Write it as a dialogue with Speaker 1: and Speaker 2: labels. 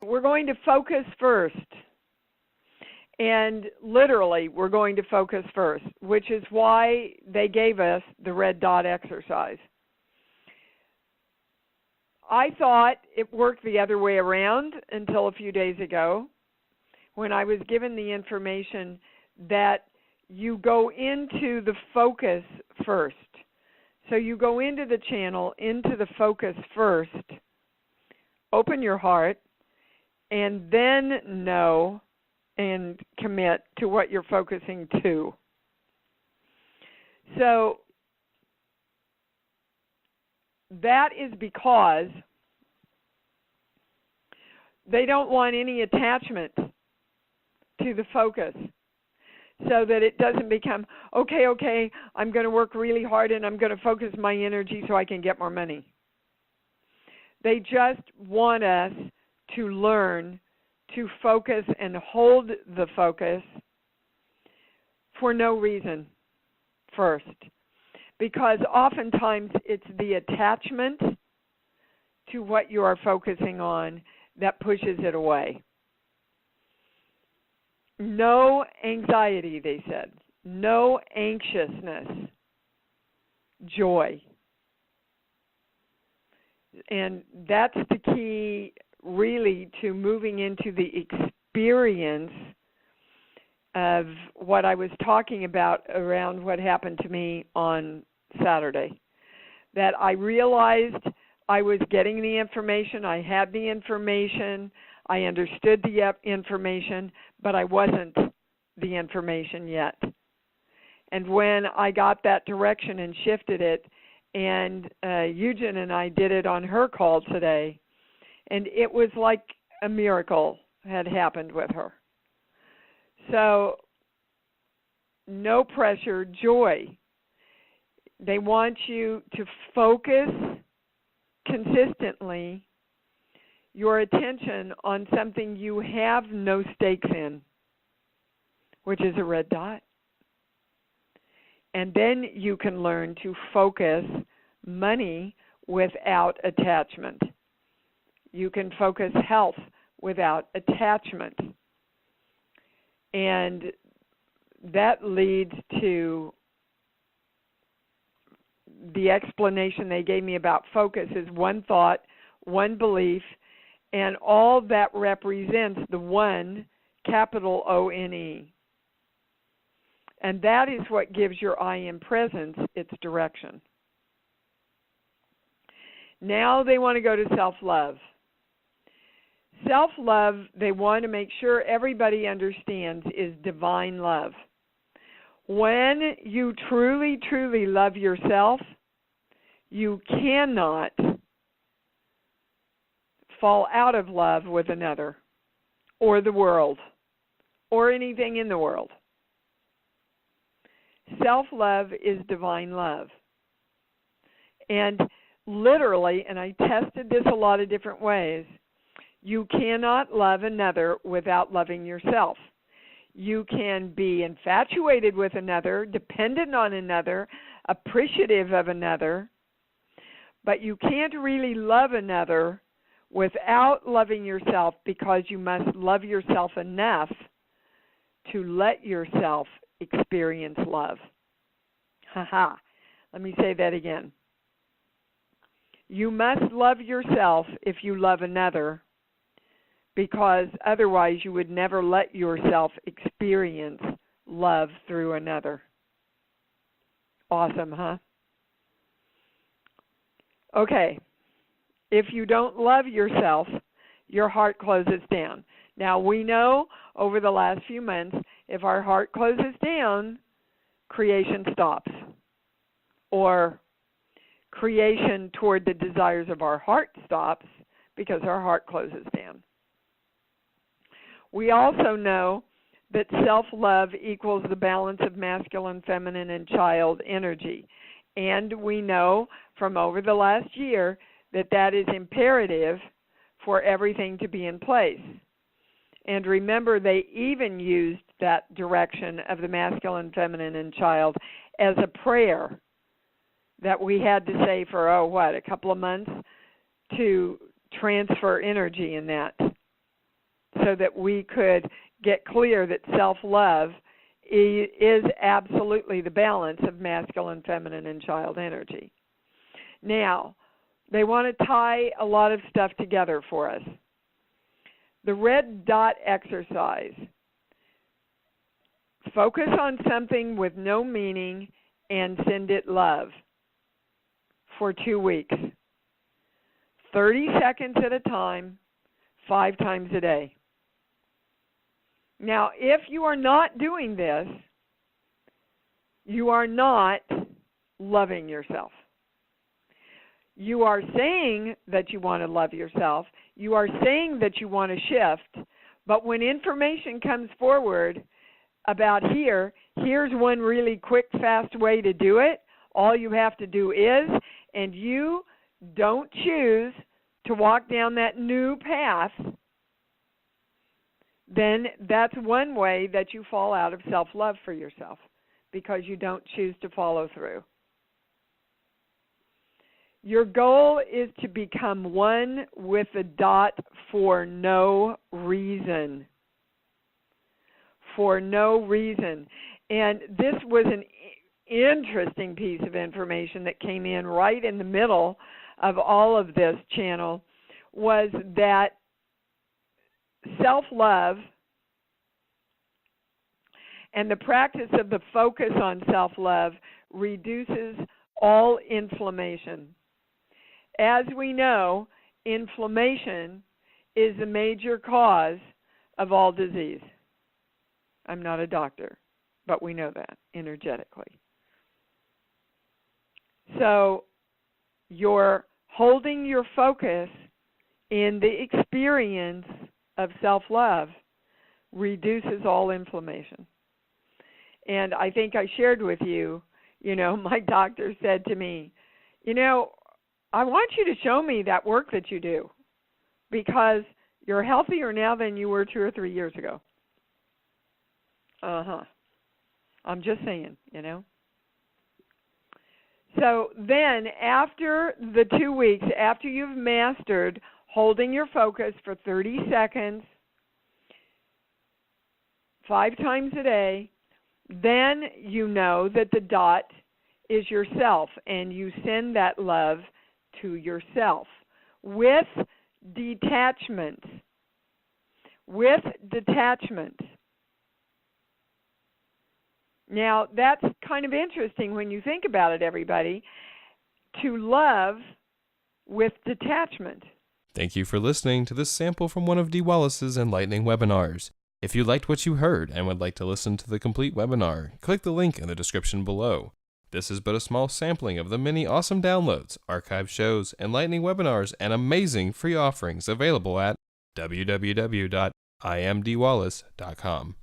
Speaker 1: we're going to focus first. And literally, we're going to focus first, which is why they gave us the red dot exercise. I thought it worked the other way around until a few days ago when I was given the information that you go into the focus first. So you go into the channel, into the focus first, open your heart, and then know and commit to what you're focusing to. So that is because they don't want any attachment to the focus so that it doesn't become, okay, I'm going to work really hard and I'm going to focus my energy so I can get more money. They just want us to learn to focus and hold the focus for no reason first. Because oftentimes it's the attachment to what you are focusing on that pushes it away. No anxiety, they said. No anxiousness. Joy. And that's the key, really, to moving into the experience of what I was talking about around what happened to me on Saturday. That I realized I was getting the information, I had the information, I understood the information, but I wasn't the information yet. And when I got that direction and shifted it, and Eugen and I did it on her call today, and it was like a miracle had happened with her. So, no pressure, joy. They want you to focus consistently your attention on something you have no stakes in, which is a red dot. And then you can learn to focus money without attachment. You can focus health without attachment. And that leads to the explanation they gave me about focus is one thought, one belief, and all that represents the one, capital O-N-E. And that is what gives your I Am Presence its direction. Now they want to go to self-love. Self-love, they want to make sure everybody understands, is divine love. When you truly, truly love yourself, you cannot fall out of love with another or the world or anything in the world. Self-love is divine love. And literally, and I tested this a lot of different ways, you cannot love another without loving yourself. You can be infatuated with another, dependent on another, appreciative of another, but you can't really love another without loving yourself, because you must love yourself enough to let yourself experience love. Let me say that again. You must love yourself if you love another, because otherwise you would never let yourself experience love through another. Awesome, huh? Okay. If you don't love yourself, your heart closes down. Now, we know over the last few months, if our heart closes down, creation stops. Or creation toward the desires of our heart stops because our heart closes down. We also know that self-love equals the balance of masculine, feminine, and child energy. And we know from over the last year that that is imperative for everything to be in place. And remember, they even used that direction of the masculine, feminine, and child as a prayer that we had to say for, a couple of months to transfer energy in that. so that we could get clear that self-love is absolutely the balance of masculine, feminine, and child energy. Now, they want to tie a lot of stuff together for us. The red dot exercise. Focus on something with no meaning and send it love for 2 weeks. 30 seconds at a time, 5 times a day. Now, if you are not doing this, you are not loving yourself. You are saying that you want to love yourself. You are saying that you want to shift. But when information comes forward about here's one really quick, fast way to do it, all you have to do is, and you don't choose to walk down that new path, then that's one way that you fall out of self-love for yourself, because you don't choose to follow through. Your goal is to become one with the dot for no reason. For no reason. And this was an interesting piece of information that came in right in the middle of all of this channel, was that self-love and the practice of the focus on self-love reduces all inflammation. As we know, inflammation is a major cause of all disease. I'm not a doctor, but we know that energetically. So you're holding your focus in the experience of self-love reduces all inflammation. And I think I shared with you, my doctor said to me, I want you to show me that work that you do, because you're healthier now than you were 2 or 3 years ago. I'm just saying, So then after the 2 weeks, after you've mastered holding your focus for 30 seconds, 5 times a day, then you know that the dot is yourself, and you send that love to yourself with detachment. With detachment. Now, that's kind of interesting when you think about it, everybody, to love with detachment.
Speaker 2: Thank you for listening to this sample from one of Dee Wallace's enlightening webinars. If you liked what you heard and would like to listen to the complete webinar, click the link in the description below. This is but a small sampling of the many awesome downloads, archive shows, enlightening webinars, and amazing free offerings available at www.imdwallace.com.